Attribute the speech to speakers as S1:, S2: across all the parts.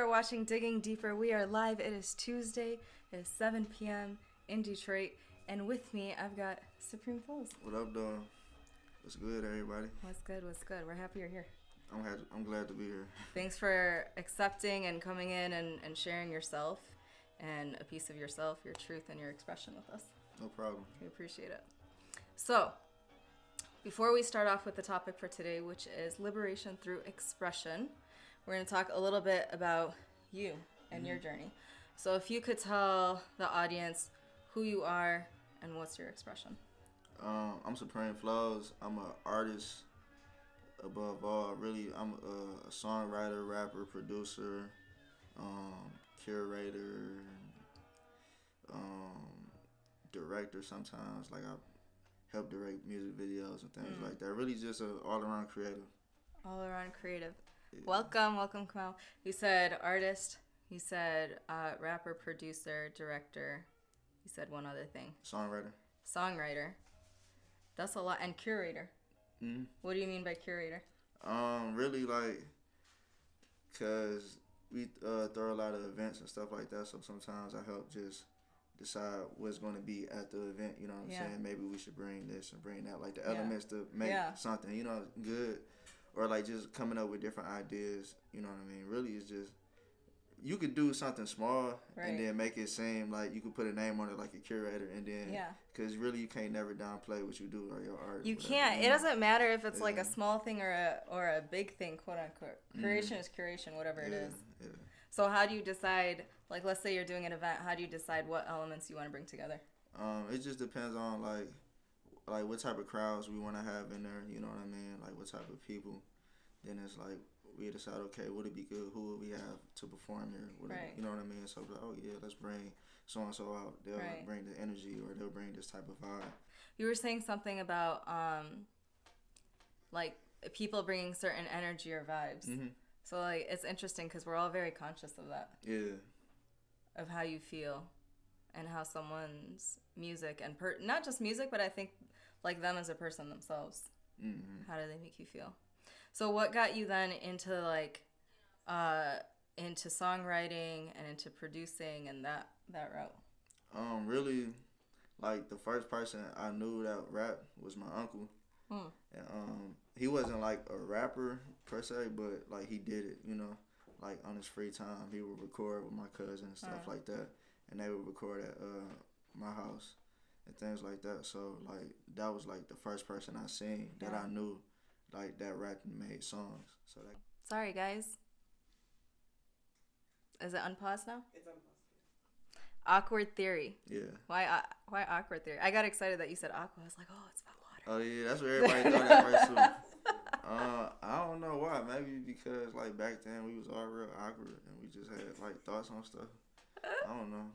S1: are watching Digging Deeper. We are live. It is Tuesday. It is 7 p.m. in Detroit. And with me, I've got Supreme Flows.
S2: What up, dog? What's good, everybody?
S1: What's good? What's good? We're happy you're here.
S2: I'm glad to be here.
S1: Thanks for accepting and coming in and sharing yourself and a piece of yourself, your truth, and your expression with us.
S2: No problem.
S1: We appreciate it. So, before we start off with the topic for today, which is liberation through expression, we're going to talk a little bit about you and your journey. So if you could tell the audience who you are and what's your expression.
S2: I'm Supreme Flows. I'm an artist above all. Really, I'm a songwriter, rapper, producer, curator, director sometimes. Like I help direct music videos and things like that. Really just an all-around creative.
S1: All-around creative.
S2: Yeah.
S1: Welcome, Kamal. You said artist. You said rapper, producer, director. You said one other thing. Songwriter. That's a lot. And curator. Mm-hmm. What do you mean by curator?
S2: Really like, cause we throw a lot of events and stuff like that. So sometimes I help just decide what's going to be at the event. You know what I'm saying? Maybe we should bring this and bring that, like the elements to make something, good. Or like just coming up with different ideas, you know what I mean? Really, it's just, you could do something small and then make it seem like you could put a name on it like a curator, and then, because really you can't never downplay what you do or your art.
S1: You can't. It doesn't matter if it's like a small thing or a big thing, quote unquote. Creation is curation, whatever it is. Yeah. So how do you decide, like let's say you're doing an event, how do you decide what elements you want to bring together?
S2: It just depends on like what type of crowds we want to have in there, you know what I mean? Like what type of people. Then it's like we decide, okay, would it be good? Who would we have to perform here? You know what I mean? So like, oh yeah, let's bring so and so out. They'll bring the energy, or they'll bring this type of vibe.
S1: You were saying something about like people bringing certain energy or vibes. Mm-hmm. So like it's interesting because we're all very conscious of that.
S2: Yeah.
S1: Of how you feel, and how someone's music and not just music, but I think like them as a person themselves. Mm-hmm. How do they make you feel? So what got you then into like into songwriting and into producing and that route?
S2: Really, like the first person I knew that rap was my uncle. And he wasn't like a rapper per se, but like he did it, like on his free time. He would record with my cousin and stuff like that, and they would record at my house and things like that. So like that was like the first person I seen that I knew like that rapped and made songs. So that.
S1: Sorry guys. Is it unpaused now?
S3: It's unpaused.
S1: Awkward theory.
S2: Yeah.
S1: Why awkward theory? I got excited that you said aqua. I was like, oh, it's about water.
S2: Oh yeah, that's what everybody thought at first too. I don't know why. Maybe because like back then we was all real awkward and we just had like thoughts on stuff. I don't know.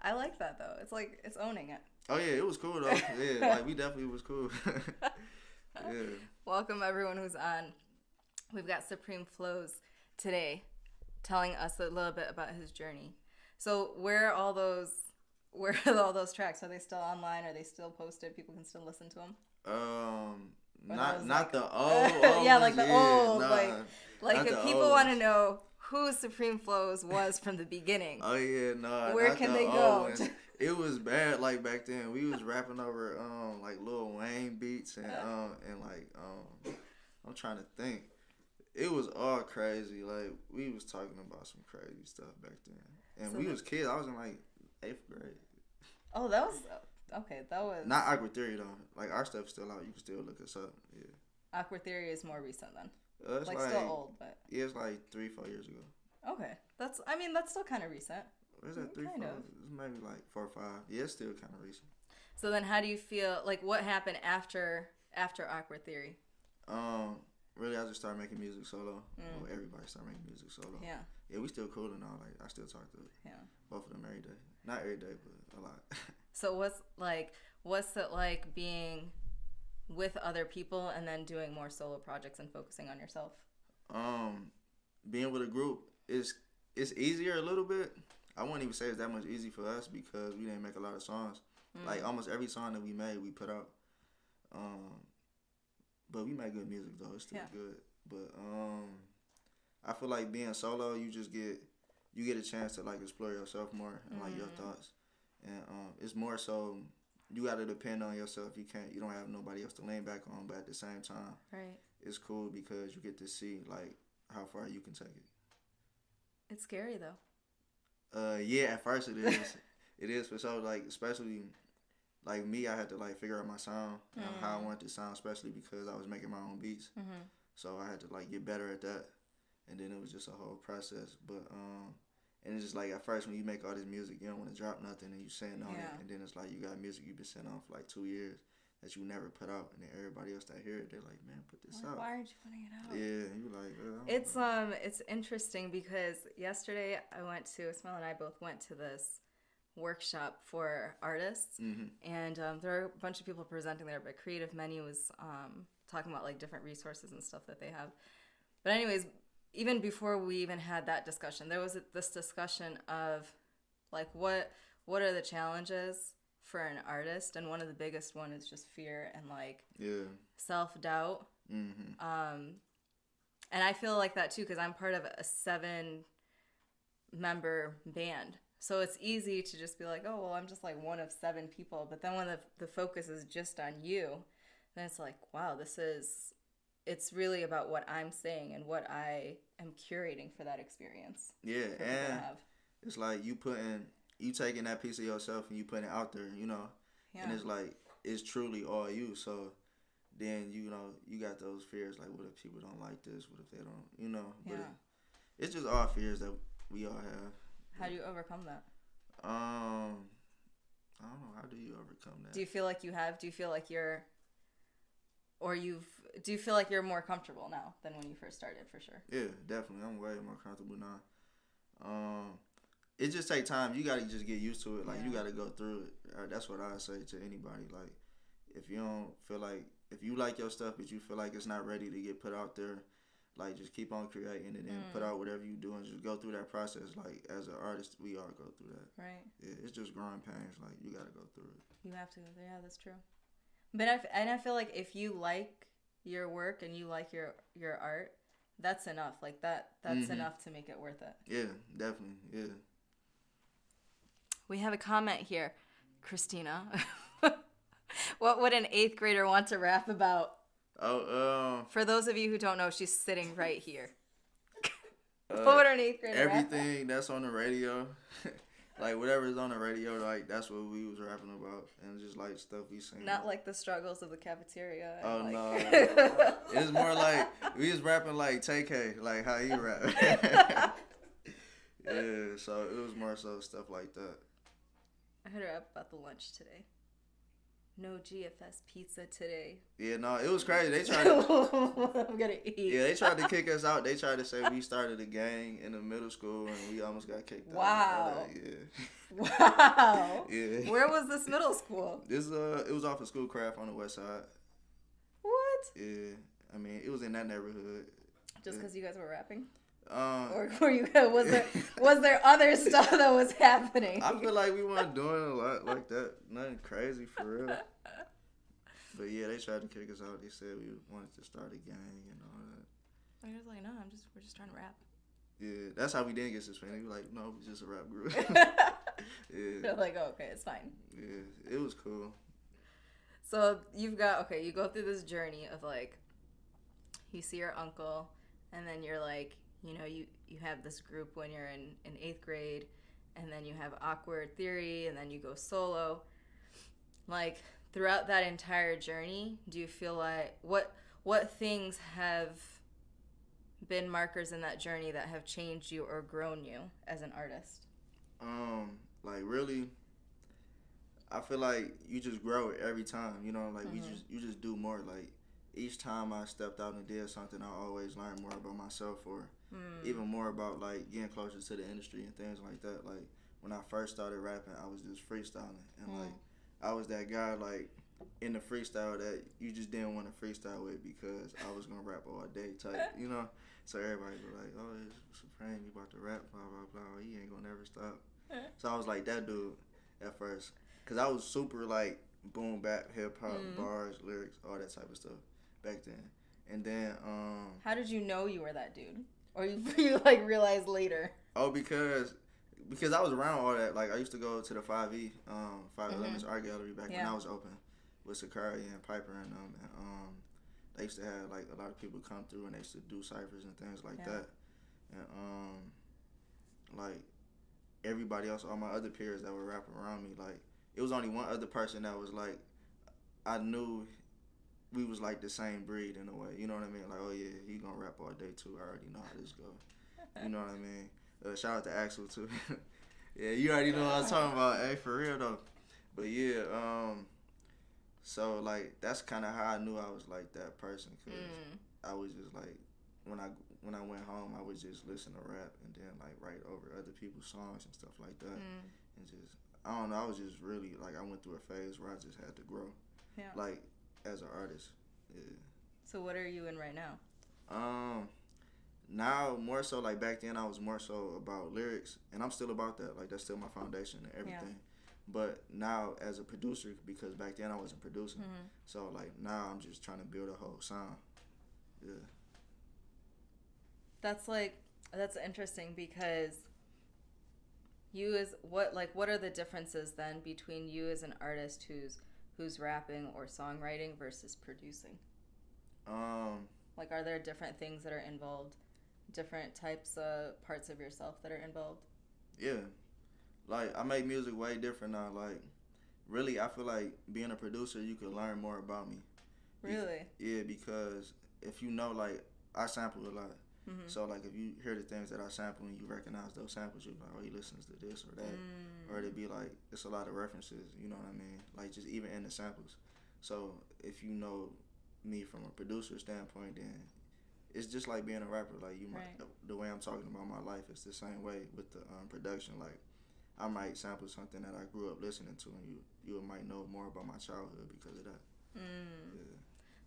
S1: I like that though. It's like it's owning it.
S2: Oh yeah, it was cool though. Yeah, like we definitely was cool. Yeah.
S1: Welcome everyone who's on. We've got Supreme Flows today, telling us a little bit about his journey. So where are all those tracks? Are they still online? Are they still posted? People can still listen to them.
S2: Not
S1: like,
S2: the old.
S1: Yeah, like the old.
S2: Nah,
S1: like if people want to know who Supreme Flows was from the beginning.
S2: Oh yeah, no.
S1: Where can they go?
S2: It was bad. Like back then, we was rapping over like Lil Wayne beats and like I'm trying to think. It was all crazy. Like we was talking about some crazy stuff back then, and so we was kids. I was in like 8th grade.
S1: Oh, that was okay. That was
S2: not Awkward Theory though. Like our stuff's still out. You can still look us up. Yeah.
S1: Awkward Theory is more recent then.
S2: It's
S1: like still old, but
S2: yeah, it's like 3-4 years ago.
S1: Okay, that's still kind of recent.
S2: Is that 3-4? It's maybe like 4 or 5. Yeah, it's still kind of recent.
S1: So then, how do you feel? Like, what happened after Awkward Theory?
S2: Really, I just started making music solo. Well, everybody started making music solo.
S1: Yeah.
S2: Yeah, we still cool and all. Like, I still talk to both of them every day. Not every day, but a lot.
S1: So what's it like being with other people and then doing more solo projects and focusing on yourself?
S2: Being with a group it's easier a little bit. I wouldn't even say it's that much easy for us because we didn't make a lot of songs. Like almost every song that we made, we put out. But we made good music though. It's still good. But I feel like being solo, you get a chance to like explore yourself more and like your thoughts, and it's more so you got to depend on yourself. You don't have nobody else to lean back on, but at the same time,
S1: right,
S2: it's cool because you get to see like how far you can take it.
S1: It's scary though.
S2: Yeah, at first it is. It is for sure. Like especially like me, I had to like figure out my sound and how I wanted to sound, especially because I was making my own beats. So I had to like get better at that, and then it was just a whole process. But and it's just like at first when you make all this music, you don't want to drop nothing, and you sitting on it, and then it's like you got music you've been sitting on for like 2 years that you never put out, and then everybody else that hear it, they're like, man, put this out.
S1: Why aren't you putting it out?
S2: Yeah, and you like,
S1: it's interesting because yesterday Ismail and I both went to this workshop for artists, and there are a bunch of people presenting there, but Creative Menu was talking about like different resources and stuff that they have. But anyways, even before we even had that discussion, there was this discussion of like what are the challenges for an artist, and one of the biggest one is just fear and like self-doubt. And I feel like that too because I'm part of a 7-member band, so it's easy to just be like, oh well, I'm just like one of 7 people. But then when the focus is just on you, then it's like, wow, it's really about what I'm saying and what I am curating for that experience.
S2: Yeah, and it's like you taking that piece of yourself and you putting it out there, you know. Yeah. And it's like it's truly all you. So then you got those fears like, what if people don't like this? What if they don't, you know? But it's just all fears that we all have.
S1: How do you overcome that?
S2: I don't know. How do you overcome that?
S1: Do you feel like you have? Do you feel like do you feel like you're more comfortable now than when you first started, for sure?
S2: Yeah, definitely. I'm way more comfortable now. It just takes time. You got to just get used to it. Like, you got to go through it. That's what I say to anybody. Like, if you don't feel like, if you like your stuff, but you feel like it's not ready to get put out there, like, just keep on creating and then put out whatever you do and just go through that process. Like, as an artist, we all go through that.
S1: Right.
S2: Yeah, it's just growing pains. Like, you got to go through it.
S1: You have to. Yeah, that's true. But I feel like if you like your work and you like your art, that's enough. Like that's enough to make it worth it.
S2: Yeah, definitely. Yeah.
S1: We have a comment here, Christina. What would an 8th grader want to rap about? For those of you who don't know, she's sitting right here. What would an 8th grader
S2: everything
S1: rap
S2: that's on the radio. Like, whatever's on the radio, like, that's what we was rapping about. And just, like, stuff we sing.
S1: Not like the struggles of the cafeteria.
S2: Oh, like... no. It's more like, we was rapping like TK, like how he rap. Yeah, so it was more so stuff like that.
S1: I heard her rap about the lunch today. No GFS pizza today.
S2: Yeah, no, it was crazy. They tried to...
S1: I'm gonna eat.
S2: Yeah, they tried to kick us out. They tried to say we started a gang in the middle school and we almost got kicked out.
S1: Wow.
S2: Yeah.
S1: Wow.
S2: Yeah.
S1: Where was this middle school?
S2: It was off of Schoolcraft on the west side.
S1: What?
S2: Yeah. I mean, it was in that neighborhood.
S1: Just because you guys were rapping?
S2: Or
S1: were you? Was there other stuff that was happening?
S2: I feel like we weren't doing a lot like that. Nothing crazy for real. But yeah, they tried to kick us out. They said we wanted to start a gang and all that.
S1: I was like, no, we're just trying to rap.
S2: Yeah, that's how we didn't get suspended. We were like, no, we're just a rap group. Yeah.
S1: They're like, oh, okay, it's fine.
S2: Yeah, it was cool.
S1: So you go through this journey of like, you see your uncle, and then you're like, you know, you have this group when you're in 8th grade, and then you have Awkward Theory, and then you go solo. Like, throughout that entire journey, do you feel like, what things have been markers in that journey that have changed you or grown you as an artist?
S2: Like, really, I feel like you just grow every time, you know, like, you just do more. Like, each time I stepped out and did something, I always learned more about myself, or even more about like getting closer to the industry and things like that. Like, when I first started rapping, I was just freestyling, and like, I was that guy like in the freestyle that you just didn't want to freestyle with because I was gonna rap all day type, you know. So everybody was like, "Oh, it's Supreme, you about to rap, blah blah blah. He ain't gonna never stop." So I was like that dude at first, cause I was super like boom bap, hip hop, bars, lyrics, all that type of stuff back then. And then
S1: how did you know you were that dude? Or you like realize later?
S2: Oh, because I was around all that. Like I used to go to the 5E, Five Elements Art Gallery back when I was open with Sakari and Piper and they used to have like a lot of people come through and they used to do ciphers and things like that. And like everybody else, all my other peers that were rapping around me, like it was only one other person that was like, I knew we was like the same breed in a way. You know what I mean? Like, oh yeah, he gonna rap all day too. I already know how this go. You know what I mean? Shout out to Axel too. Yeah, you already know what I was talking about. Hey, for real though. But yeah, so like that's kind of how I knew I was like that person, cause I was just like when I went home, I would just listen to rap and then like write over other people's songs and stuff like that, and just I don't know, I was just really like I went through a phase where I just had to grow, like as an artist. Yeah.
S1: So what are you in right now?
S2: Now more so like back then I was more so about lyrics, and I'm still about that. Like that's still my foundation and everything. But now as a producer, because back then I wasn't producing, so like now I'm just trying to build a whole sound. Yeah.
S1: That's interesting because what are the differences then between you as an artist who's rapping or songwriting versus producing? Like are there different things that are involved? Different types of parts of yourself that are involved?
S2: Yeah. Like, I make music way different now. Like, really, I feel like being a producer, you could learn more about me.
S1: Really?
S2: Yeah, because if you know, like, I sample a lot. So, like, if you hear the things that I sample and you recognize those samples, you're like, oh, he listens to this or that. Or it'd be like, it's a lot of references, you know what I mean? Like, just even in the samples. So, if you know me from a producer standpoint, then it's just like being a rapper. Like, you might, the way I'm talking about my life, it's the same way with the production. Like, I might sample something that I grew up listening to, and you might know more about my childhood because of that. Yeah.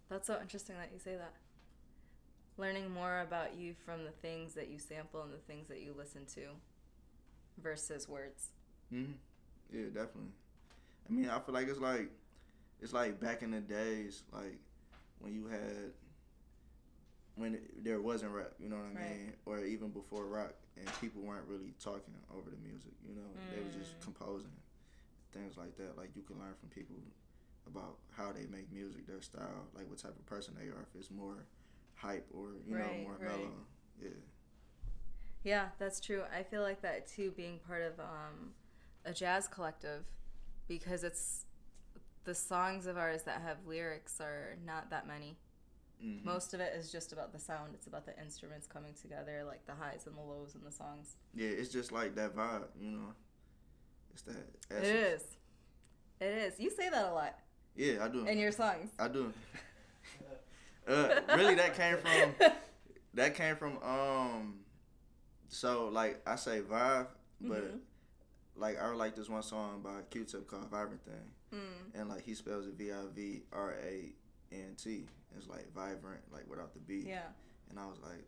S1: That's so interesting that you say that. Learning more about you from the things that you sample and the things that you listen to versus words.
S2: Yeah, definitely. I mean, I feel like it's like back in the days, like when there wasn't rap, you know what I mean? Or even before rock, and people weren't really talking over the music, you know? They were just composing, things like that. Like, you can learn from people about how they make music, their style, like what type of person they are, if it's more hype or, you know, more mellow. Yeah.
S1: Yeah, that's true. I feel like that, too, being part of a jazz collective, because it's the songs of ours that have lyrics are not that many. Most of it is just about the sound. It's about the instruments coming together, like the highs and the lows in the songs. Yeah,
S2: it's just like that vibe, you know. It's that
S1: essence. It is. You say that a lot.
S2: Yeah, I do.
S1: In your songs.
S2: I do. Really, that came from so like I say vibe, but like I like this one song by Q-Tip called Vibrant Thing, and like he spells it Vivrant. It's like vibrant, like without the B.
S1: Yeah.
S2: And I was like,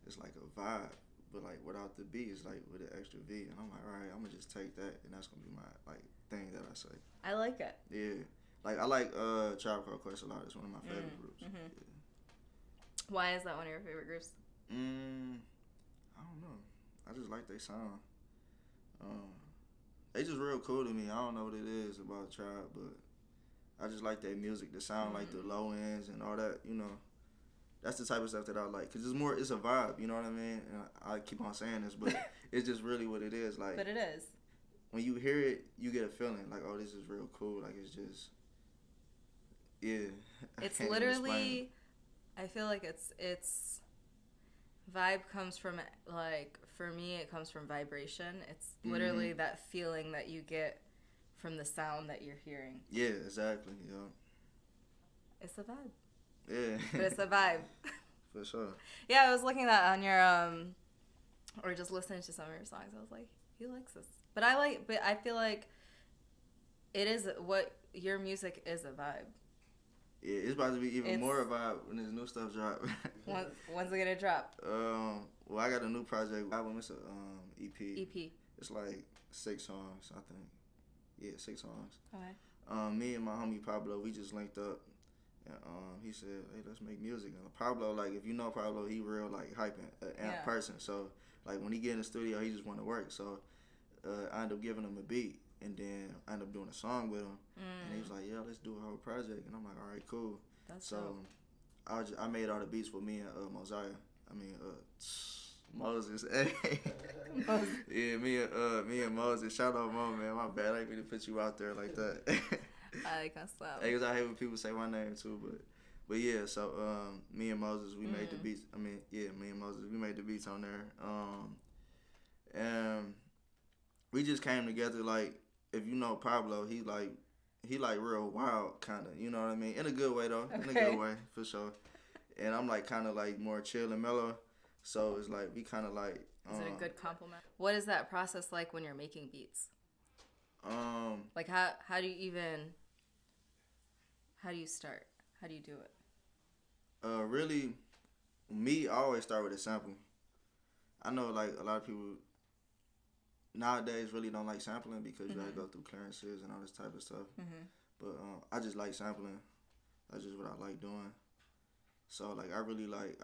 S2: it's like a vibe, but like without the B, it's like with an extra V. And I'm like, all right, I'm gonna just take that, and that's gonna be my like thing that I say.
S1: I like it.
S2: Yeah. Like I like Tribe Called Quest a lot. It's one of my favorite groups. Yeah.
S1: Why is that one of your favorite groups?
S2: I don't know. I just like their sound. They just real cool to me. I don't know what it is about Tribe, but I just like their music, the sound, like the low ends and all that, you know. That's the type of stuff that I like. Because it's a vibe, you know what I mean? And I keep on saying this, but it's just really what it is. Like,
S1: but it is.
S2: When you hear it, you get a feeling like, oh, this is real cool. Like, it's just, yeah.
S1: It's literally, I feel like it's vibe comes from, like, for me, it comes from vibration. It's literally that feeling that you get from the sound that you're hearing.
S2: Yeah, exactly. Yeah.
S1: It's a vibe.
S2: Yeah.
S1: But it's a vibe.
S2: For sure.
S1: Yeah, I was looking at on your or just listening to some of your songs. I was like, he likes this. But I feel like it is what your music is a vibe.
S2: Yeah, it's about to be even more a vibe when this new stuff drop.
S1: When's it gonna drop?
S2: Well, I got a new project album. It's a EP.
S1: EP.
S2: It's like 6 songs, I think. Yeah, 6 songs.
S1: Okay.
S2: Me and my homie Pablo, we just linked up, And he said, "Hey, let's make music." And Pablo, like, if you know Pablo, he real like hyping amp person. So like when he get in the studio, he just want to work. So I ended up giving him a beat, and then I ended up doing a song with him. And he was like, "Yeah, let's do a whole project." And I'm like, "All right, cool."
S1: That's
S2: so
S1: dope.
S2: I made all the beats for me and Mosiah. I mean Moses. Hey. Yeah, me and Moses. Shout out Mo, man. My bad. I didn't mean to put you out there like that.
S1: I can't stop.
S2: Because I hate when people say my name too, but yeah. So me and Moses, we made the beats. I mean, yeah, me and Moses, we made the beats on there. And we just came together. Like, if you know Pablo, he like real wild kind of. You know what I mean? In a good way though. Okay. In a good way for sure. And I'm like kind of like more chill and mellow. So it's like we kind of like.
S1: Is it a good compliment? What is that process like when you're making beats? Like how do you start? How do you do it?
S2: Really, me, I always start with a sample. I know like a lot of people nowadays really don't like sampling because you gotta go through clearances and all this type of stuff. But I just like sampling. That's just what I like doing. So like I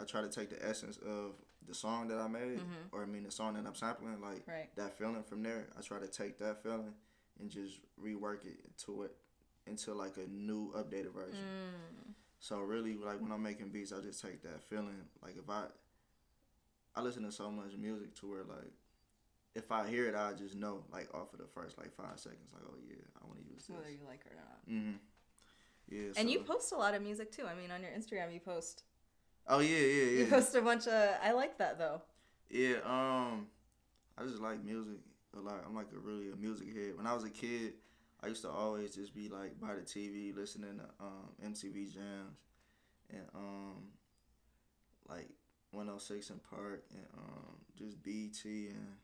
S2: try to take the essence of the song that I made, or I mean the song that I'm sampling, like that feeling from there. I try to take that feeling and just rework it into like a new updated version. So really, like when I'm making beats, I just take that feeling. Like if I listen to so much music to where like if I hear it, I just know like off of the first like 5 seconds, like, oh yeah, I want to use this.
S1: Whether you like it or not.
S2: Yeah.
S1: And you post a lot of music too. I mean, on your Instagram, you post.
S2: Oh yeah.
S1: You post a bunch of. I like that though.
S2: Yeah. I just like music a lot. I'm like a music head. When I was a kid, I used to always just be like by the TV listening to MTV Jams and like 106 in Park and just BT and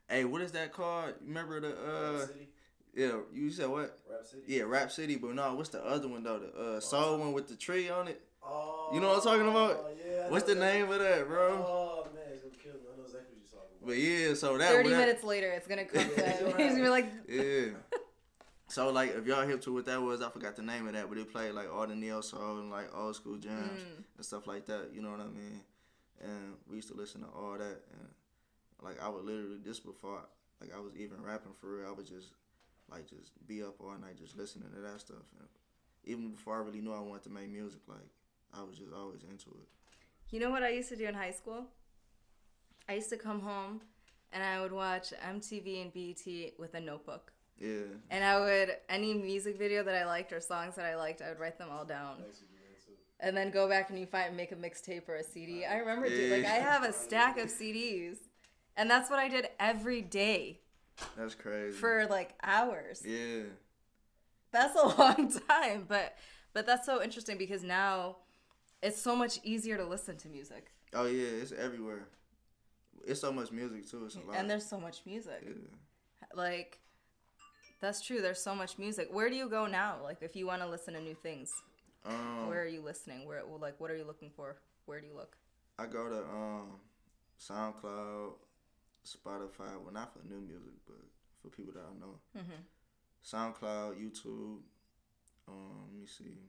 S2: hey, what is that called? Remember the
S3: Rap City?
S2: Yeah, you said what?
S3: Rap City.
S2: Yeah, Rap City, but no, what's the other one though? The soul one with the tree on it.
S3: Oh,
S2: you know what I'm talking about?
S3: Yeah.
S2: What's the name of that, bro?
S3: Oh man, it's gonna kill me. I know exactly what you're talking about.
S2: But yeah, so that
S1: 30 minutes later, it's gonna come to he's gonna be like.
S2: Yeah. So like, if y'all hip to what that was, I forgot the name of that, but it played like all the neo soul and like old school jams and stuff like that. You know what I mean? And we used to listen to all that, and like I would literally just before like I was even rapping for real, I would just be up all night just listening to that stuff. And even before I really knew I wanted to make music, like I was just always into it.
S1: You know what I used to do in high school? I used to come home and I would watch MTV and BET with a notebook.
S2: Yeah.
S1: And I would, any music video that I liked or songs that I liked, I would write them all down. And then go back and make a mixtape or a CD. I remember, I have a stack of CDs. And that's what I did every day.
S2: That's crazy.
S1: For like hours.
S2: Yeah.
S1: That's a long time. But that's so interesting because now it's so much easier to listen to music.
S2: Oh yeah, it's everywhere. It's so much music too. It's a lot.
S1: And there's so much music.
S2: Yeah.
S1: Like, that's true. There's so much music. Where do you go now? Like, if you want to listen to new things, where are you listening? What are you looking for? Where do you look?
S2: I go to SoundCloud, Spotify. Well, not for new music, but for people that I know. SoundCloud, YouTube. Let me see.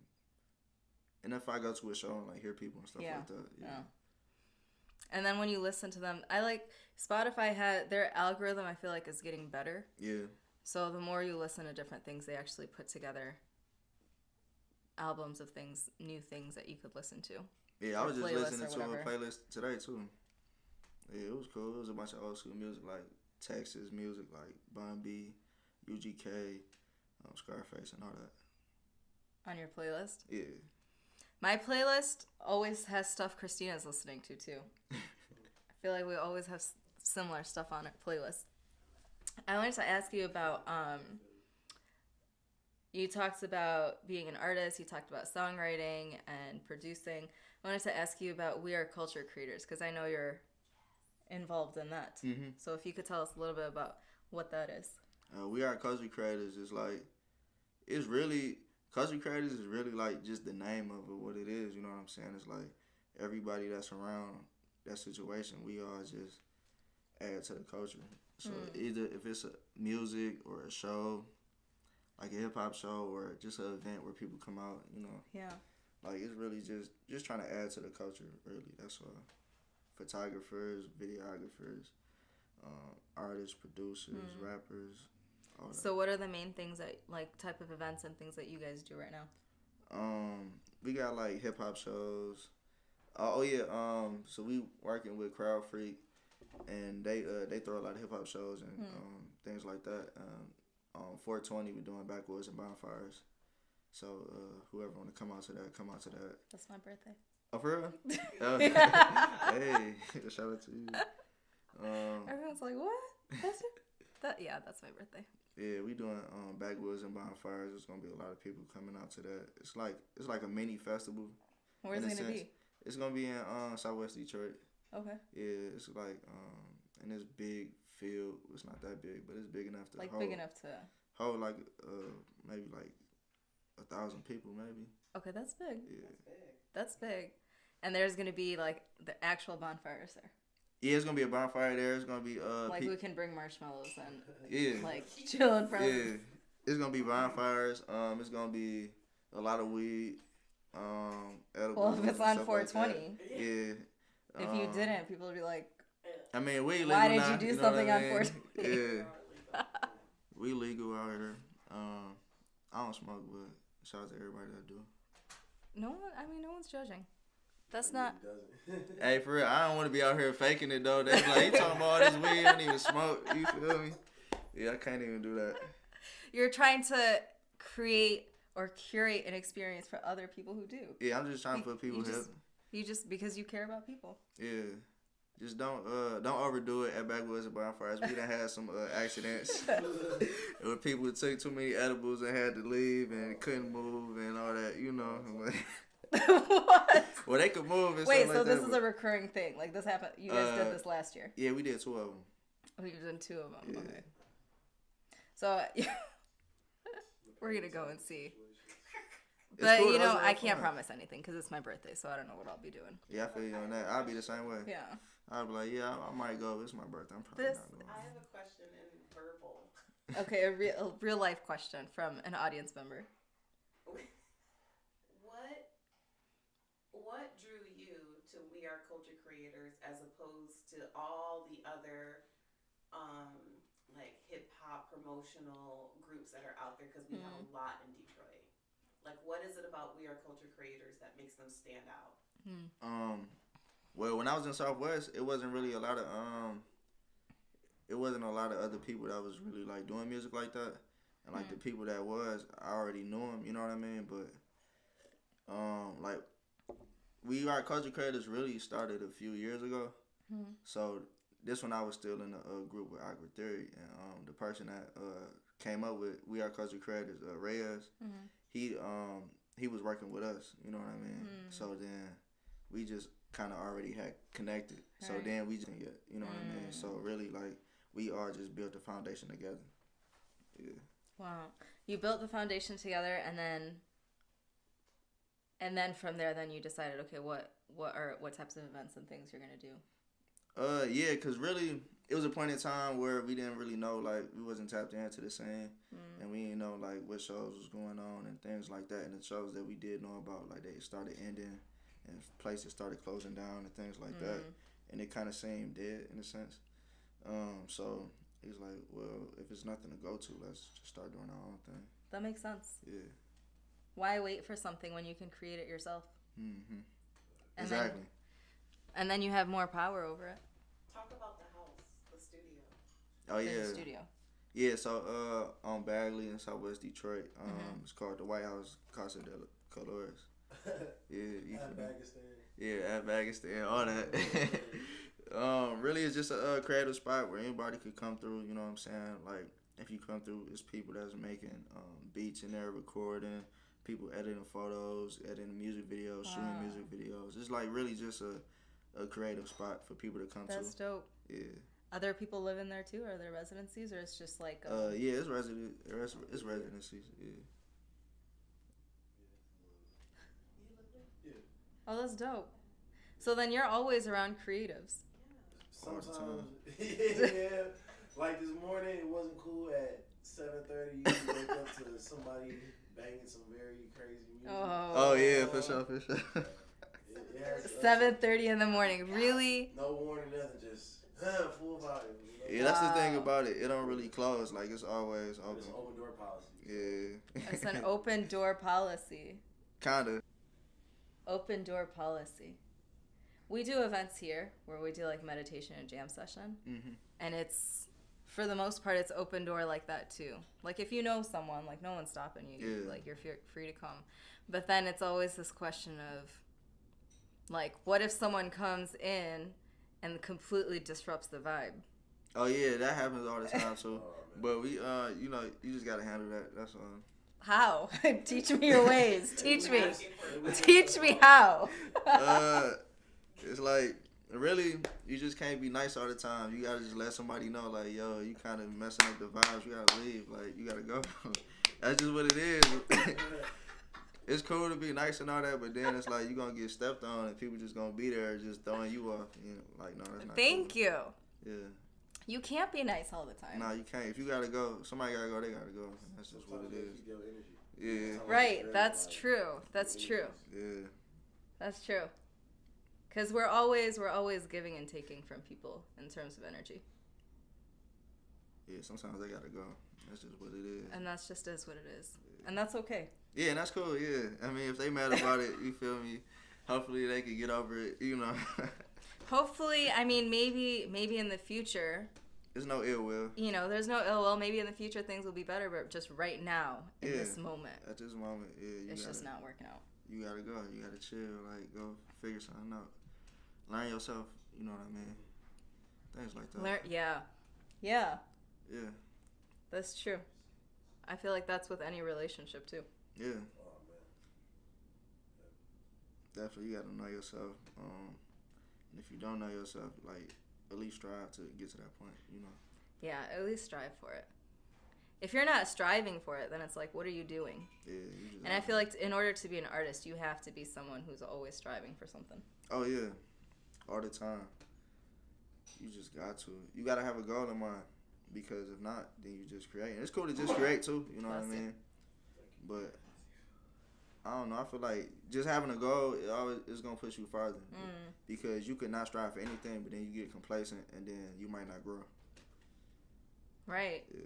S2: And if I go to a show and like hear people and stuff like that, yeah.
S1: And then when you listen to them, I like Spotify had their algorithm. I feel like is getting better.
S2: Yeah.
S1: So the more you listen to different things, they actually put together albums of things, new things that you could listen to.
S2: Yeah, I was just listening to a playlist today too. Yeah, it was cool. It was a bunch of old school music like Texas music, like Bun B, UGK, Scarface, and all that.
S1: On your playlist?
S2: Yeah.
S1: My playlist always has stuff Christina's listening to too. I feel like we always have similar stuff on our playlist. I wanted to ask you about, you talked about being an artist, you talked about songwriting and producing. I wanted to ask you about We Are Culture Creators, because I know you're involved in that. So if you could tell us a little bit about what that is.
S2: We Are Culture Creators is like, Culture Creators is really like just the name of it, what it is, you know what I'm saying? It's like everybody that's around that situation, we all just add to the culture. So either if it's a music or a show like a hip hop show or just an event where people come out, you know.
S1: Yeah.
S2: Like it's really just trying to add to the culture. Really, that's all. Photographers, videographers, artists, producers, rappers. All that.
S1: So what are the main things that like type of events and things that you guys do right now?
S2: We got like hip hop shows. Oh yeah. So we working with Crowd Freak, and they throw a lot of hip hop shows and things like that. 420 we're doing backwoods and bonfires. So whoever want to come out to that, come out to that.
S1: That's my birthday.
S2: Oh, for real? Hey, shout out to you.
S1: Everyone's like, what? That's it? That's my birthday.
S2: Yeah, we doing backwoods and bonfires. There's gonna be a lot of people coming out to that. It's like a mini festival.
S1: Where's it gonna be?
S2: It's gonna be in Southwest Detroit.
S1: Okay.
S2: Yeah, it's like in this big field. It's not that big, but it's big enough to
S1: big enough to
S2: hold like maybe like 1,000 people maybe.
S1: Okay, that's big.
S2: Yeah,
S1: that's big. And there's gonna be like the actual bonfires there.
S2: Yeah, it's gonna be a bonfire there. It's gonna be
S1: we can bring marshmallows and
S2: yeah,
S1: like chill in front.
S2: Yeah, it's gonna be bonfires. It's gonna be a lot of weed. Edibles.
S1: Well, if it's on 420,
S2: like yeah.
S1: If you didn't, people would be like,
S2: I mean, we legal.
S1: Why did
S2: now,
S1: you do
S2: you know
S1: something
S2: I mean?
S1: on 420?
S2: Yeah, we legal out here. I don't smoke, but shout out to everybody that do.
S1: No one's judging. That's not.
S2: Hey, for real, I don't want to be out here faking it though. That's like, you talking about all this weed, I don't even smoke. You feel me? Yeah, I can't even do that.
S1: You're trying to create or curate an experience for other people who do.
S2: Yeah, I'm just trying to put people hip.
S1: You just because you care about people.
S2: Yeah, just don't overdo it at backwoods and bonfires. We done had some accidents where people took too many edibles and had to leave and couldn't move and all that. You know.
S1: What?
S2: Well, they could move. And
S1: Wait,
S2: stuff
S1: so
S2: like
S1: this
S2: that,
S1: is a recurring thing? Like this happened? You guys did this last year?
S2: Yeah, we did 2 of them.
S1: Oh, you've done 2 of them.
S2: Yeah.
S1: Okay. So we're gonna go and see. But
S2: cool,
S1: I can't promise anything because it's my birthday, so I don't know what I'll be doing.
S2: Yeah, I feel you on that. I'll be the same way.
S1: Yeah.
S2: I'll be like, yeah, I might go. It's my birthday. I'm probably not going.
S4: I have a question in verbal.
S1: Okay, a real life question from an audience member.
S4: What drew you to We Are Culture Creators as opposed to all the other like hip hop promotional groups that are out there? Because we have a lot in Detroit. Like, what is it about We Are Culture Creators that makes them stand out?
S2: Well, when I was in Southwest, it wasn't really a lot of other people that was really like doing music like that, and like the people that was, I already knew them. You know what I mean? But like We Are Culture Creators really started a few years ago. So this one I was still in a group with Aqua Theory, and the person that came up with We Are Culture Creators, Reyes. He was working with us, you know what I mean? So then we just kind of already had connected. So then we just, you know what I mean? So really, like, we all just built the foundation together. Yeah.
S1: Wow. You built the foundation together, and then from there, then you decided, okay, what types of events and things you're gonna do?
S2: Yeah, cause really, it was a point in time where we didn't really know, like, we wasn't tapped into the scene, and we didn't know, like, what shows was going on and things like that, and the shows that we did know about, like, they started ending, and places started closing down and things like that, and it kind of seemed dead in a sense. So he's like, well, if it's nothing to go to, let's just start doing our own thing.
S1: That makes sense.
S2: Yeah.
S1: Why wait for something when you can create it yourself?
S2: Exactly.
S1: And then you have more power over it.
S4: Talk about the house, the studio.
S2: Oh yeah.
S1: The studio.
S2: Yeah, so on Bagley in Southwest Detroit, it's called the White House Casa de Colores. Yeah, at Bagistan, all that. Really, it's just a creative spot where anybody could come through. You know what I'm saying? Like, if you come through, it's people that's making beats in there, recording, people editing photos, editing music videos, shooting music videos. It's like really just a creative spot for people to come to.
S1: That's dope.
S2: Yeah.
S1: Other people live in there too? Are there residencies, or it's just like?
S2: Yeah, it's residencies. Yeah.
S1: Oh, that's dope. So then you're always around creatives.
S3: Sometimes, yeah. Like this morning, it wasn't cool at 7:30, you wake up to somebody banging some very crazy music.
S2: Oh yeah, for sure.
S3: It has
S1: 7:30 in the morning, really?
S3: no warning, nothing, just full volume.
S2: Yeah, that's the thing about it. It don't really close. Like, it's always open.
S3: It's an open door policy.
S2: Yeah.
S1: It's an open door policy.
S2: Kinda.
S1: Open door policy. We do events here where we do like meditation and jam session.
S2: Mm-hmm.
S1: And it's, for the most part, it's open door like that too. Like if you know someone, like no one's stopping you.
S2: Yeah.
S1: Like you're free to come. But then it's always this question of, like, what if someone comes in and completely disrupts the vibe?
S2: Oh yeah, that happens all the time too. But we, you know, you just gotta handle that. That's all.
S1: How? Teach me your ways. Teach me. Teach me how.
S2: It's like, really, you just can't be nice all the time. You gotta just let somebody know, like, yo, you kind of messing up the vibes. You gotta leave. Like, you gotta go. That's just what it is. It's cool to be nice and all that, but then it's like you gonna get stepped on and people just gonna be there just throwing you off. You know, like, no, that's not
S1: Thank
S2: cool.
S1: you.
S2: Yeah.
S1: You can't be nice all the time.
S2: Nah, you can't. If you gotta go, somebody gotta go, they gotta go. That's just what it is. Yeah.
S1: Right, that's true. That's true.
S2: Yeah.
S1: That's true. Because we're always giving and taking from people in terms of energy.
S2: Yeah, sometimes they gotta go. That's just what it is.
S1: And that's just is what it is. And that's okay.
S2: Yeah, and that's cool, yeah. I mean, if they mad about it, you feel me? Hopefully they can get over it, you know.
S1: Hopefully, I mean, maybe in the future.
S2: There's no ill will.
S1: You know, there's no ill will. Maybe in the future things will be better, but just right now, in this moment.
S2: At this moment, yeah.
S1: It's just not working out.
S2: You gotta go. You gotta chill. Like, go figure something out. Learn yourself, you know what I mean? Things like that.
S1: Yeah.
S2: Yeah.
S1: That's true. I feel like that's with any relationship, too.
S2: Yeah. Oh, man. Definitely, you gotta know yourself. And if you don't know yourself, like, at least strive to get to that point, you know?
S1: Yeah, at least strive for it. If you're not striving for it, then it's like, what are you doing?
S2: Yeah.
S1: And I feel like in order to be an artist, you have to be someone who's always striving for something.
S2: Oh, yeah. All the time. You just got to. You got to have a goal in mind. Because if not, then you just create. And it's cool to just create, too. You know what I mean? But I don't know. I feel like just having a goal is going to push you farther. Because you could not strive for anything, but then you get complacent, and then you might not grow.
S1: Right.
S2: Yeah.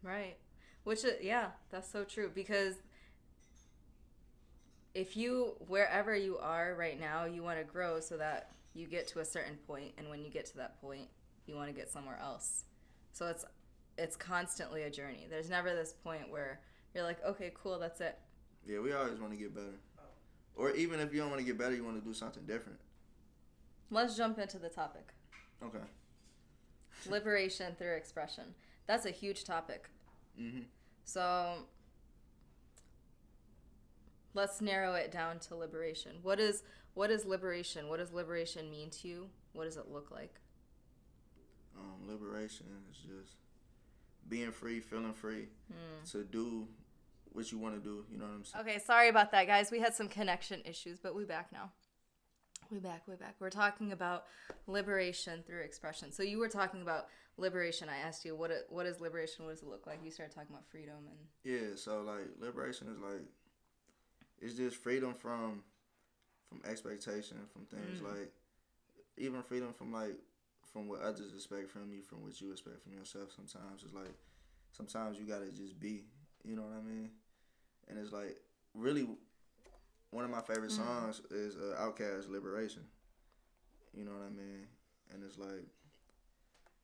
S1: Right. That's so true. Because if wherever you are right now, you want to grow so that you get to a certain point, and when you get to that point, you want to get somewhere else. So it's constantly a journey. There's never this point where you're like, okay, cool, that's it.
S2: Yeah, we always want to get better. Or even if you don't want to get better, you want to do something different.
S1: Let's jump into the topic.
S2: Okay.
S1: Liberation through expression. That's a huge topic.
S2: Mm-hmm.
S1: So let's narrow it down to liberation. What is liberation? What does liberation mean to you? What does it look like?
S2: Liberation is just being free, feeling free to do what you want to do. You know what I'm saying?
S1: Okay, sorry about that, guys. We had some connection issues, but we're back now. We're back. We're talking about liberation through expression. So you were talking about liberation. I asked you, what is liberation? What does it look like? You started talking about freedom.
S2: Yeah, so, like, liberation is, like, it's just freedom from expectation, from things, like, even freedom from, like, from what others expect from you, from what you expect from yourself. Sometimes it's like, sometimes you gotta just be, you know what I mean? And it's like, really, one of my favorite songs is Outkast's Liberation. You know what I mean? And it's like,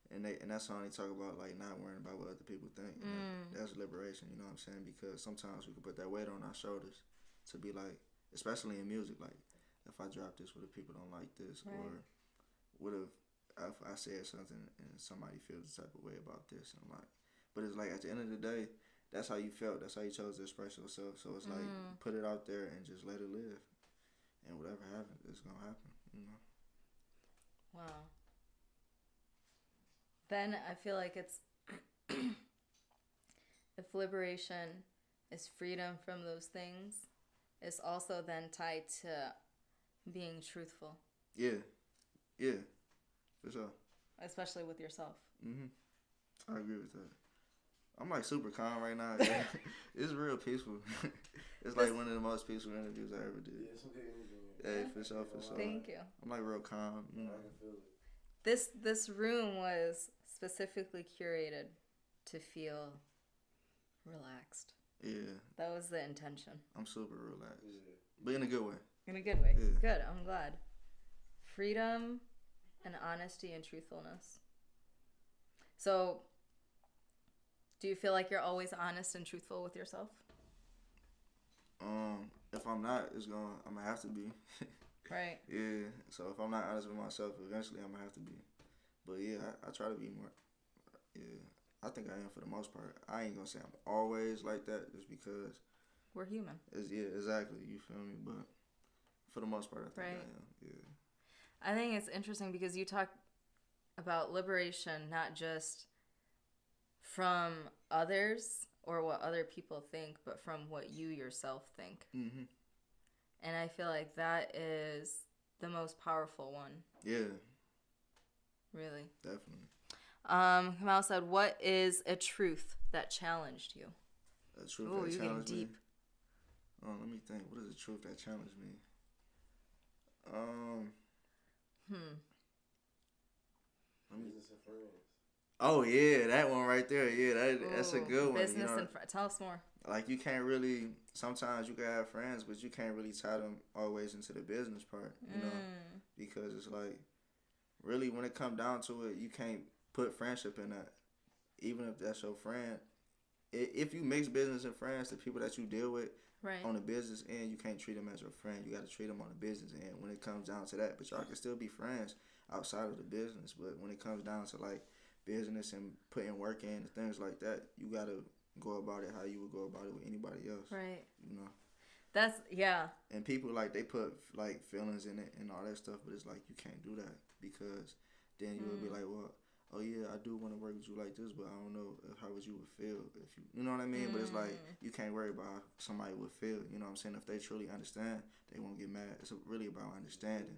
S2: and that song they talk about like not worrying about what other people think. Like, that's liberation, you know what I'm saying? Because sometimes we can put that weight on our shoulders to be like, especially in music, like, if I drop this, what if people don't like this? Right. Or what if I said something and somebody feels the type of way about this? And I'm like, but it's like at the end of the day, that's how you felt. That's how you chose to express yourself. So it's like, put it out there and just let it live. And whatever happens, it's going to happen, you know?
S1: Wow. Then I feel like it's, if liberation is freedom from those things, it's also then tied to being truthful.
S2: Yeah. For sure.
S1: Especially with yourself.
S2: I agree with that. I'm like super calm right now. Yeah. It's real peaceful. It's like one of the most peaceful interviews I ever did.
S3: Yeah, some good energy.
S2: Hey, for sure.
S1: Thank you.
S2: I'm like real calm.
S3: I can feel it.
S1: This room was specifically curated to feel relaxed.
S2: Yeah.
S1: That was the intention.
S2: I'm super relaxed.
S3: Yeah.
S2: But in a good way.
S1: In a good way.
S2: Yeah.
S1: Good. I'm glad. Freedom and honesty and truthfulness. So, do you feel like you're always honest and truthful with yourself?
S2: If I'm not, I'm gonna have to be.
S1: Right.
S2: Yeah. So if I'm not honest with myself, eventually I'm gonna have to be. But yeah, I try to be more. Yeah, I think I am for the most part. I ain't gonna say I'm always like that, just because
S1: we're human.
S2: Yeah, exactly. You feel me? But for the most part, I think I am. Yeah.
S1: I think it's interesting because you talk about liberation, not just from others or what other people think, but from what you yourself think.
S2: Mm-hmm.
S1: And I feel like that is the most powerful one.
S2: Yeah.
S1: Really.
S2: Definitely.
S1: Kamal said, what is a truth that challenged you?
S2: A truth that challenged me? Deep. Let me think. What is a truth that challenged me?
S3: Business and friends.
S2: Oh yeah, that one right there. Yeah, that's a good one.
S1: Business and friends. Tell us more.
S2: Like you can't really. Sometimes you can have friends, but you can't really tie them always into the business part. You know, because it's like, really, when it comes down to it, you can't put friendship in that. Even if that's your friend, if you mix business and friends, the people that you deal with on the business end, you can't treat them as your friend. You got to treat them on the business end when it comes down to that. But y'all can still be friends outside of the business. But when it comes down to like business and putting work in and things like that, you got to go about it how you would go about it with anybody else.
S1: Right.
S2: You know.
S1: That's, yeah.
S2: And people, like, they put, like, feelings in it and all that stuff, but it's like, you can't do that because then you would be like, well, oh, yeah, I do want to work with you like this, but I don't know how would you would feel if you know what I mean? But it's like, you can't worry about how somebody would feel, you know what I'm saying? If they truly understand, they won't get mad. It's really about understanding.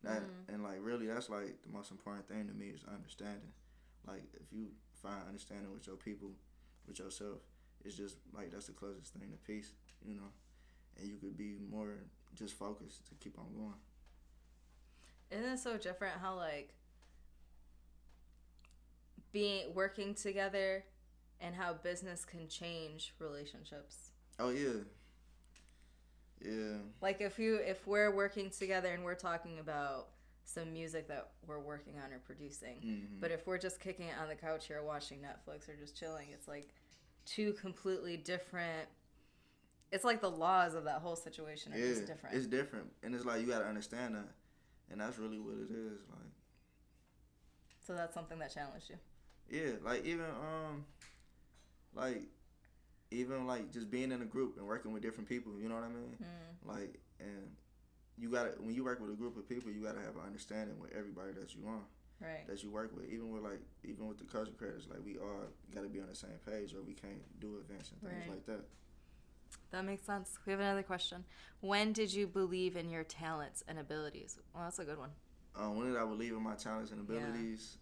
S2: That and, like, really, that's, like, the most important thing to me is understanding. Like, if you find understanding with your people, with yourself, it's just, like, that's the closest thing to peace, you know? And you could be more just focused to keep on going.
S1: Isn't it so different how, like, working together and how business can change relationships?
S2: Oh, yeah. Yeah.
S1: Like, if we're working together and we're talking about some music that we're working on or producing, but if we're just kicking it on the couch here watching Netflix or just chilling, it's like two completely different. It's like the laws of that whole situation are just different.
S2: It's different, and it's like you gotta understand that, and that's really what it is. Like,
S1: so that's something that challenged you.
S2: Yeah, like even just being in a group and working with different people. You know what I mean? Like, and you gotta when you work with a group of people, you gotta have an understanding with everybody that you on.
S1: Right.
S2: That you work with, even with the culture creators, like we all gotta be on the same page, or we can't do events and things like that.
S1: That makes sense. We have another question. When did you believe in your talents and abilities? Well, that's a good one.
S2: When did I believe in my talents and abilities?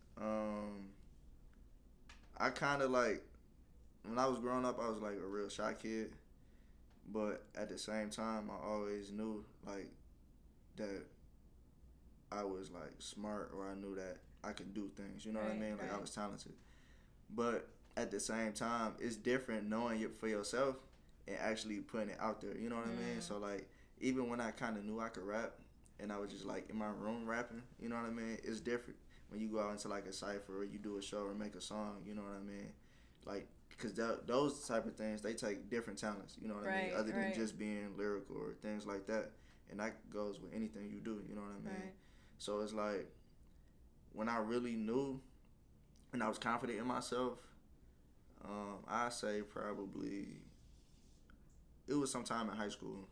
S2: I kind of like, when I was growing up, I was like a real shy kid. But at the same time, I always knew like that I was like smart, or I knew that I could do things. You know what I mean? Like I was talented. But at the same time, it's different knowing it for yourself and actually putting it out there, you know what I mean? So, like, even when I kind of knew I could rap, and I was just, like, in my room rapping, you know what I mean? It's different when you go out into, like, a cypher, or you do a show or make a song, you know what I mean? Like, because those type of things, they take different talents, you know what I mean? Other than just being lyrical or things like that. And that goes with anything you do, you know what I mean? So, it's like, when I really knew and I was confident in myself, I say probably... It was sometime in high school.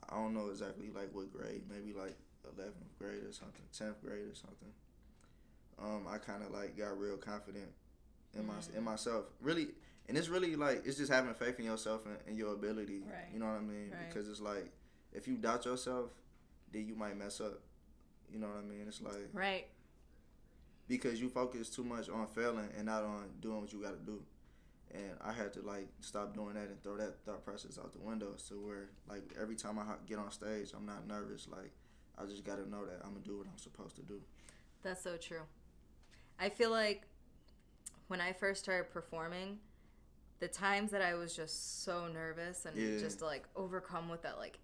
S2: I don't know exactly like what grade, maybe like 11th grade or something, 10th grade or something. I kind of like got real confident in myself. Really, and it's really like, it's just having faith in yourself and your ability. You know what I mean? Because it's like, if you doubt yourself, then you might mess up. You know what I mean? It's like... Because you focus too much on failing and not on doing what you got to do. And I had to like stop doing that and throw that thought process out the window. So where like every time I get on stage, I'm not nervous. Like I just gotta know that I'm gonna do what I'm supposed to do.
S1: That's so true. I feel like when I first started performing, the times that I was just so nervous and just like overcome with that like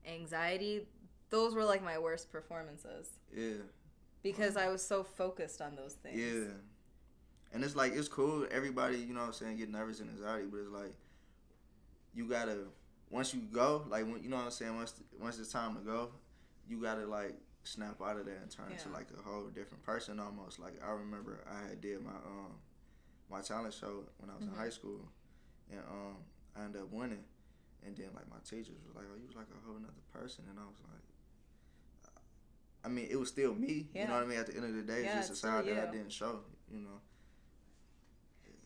S1: anxiety, those were like my worst performances.
S2: Yeah.
S1: Because I was so focused on those things.
S2: Yeah. And it's like, it's cool. Everybody, you know what I'm saying, get nervous and anxiety, but it's like, you gotta, once you go, like, when, you know what I'm saying, once it's time to go, you gotta, like, snap out of that and turn into, like, a whole different person almost. Like, I remember I had did my talent show when I was in high school, and I ended up winning. And then, like, my teachers was like, oh, you was like a whole nother person. And I was like, I mean, it was still me, you know what I mean? At the end of the day, it's just a side that I didn't show, you know.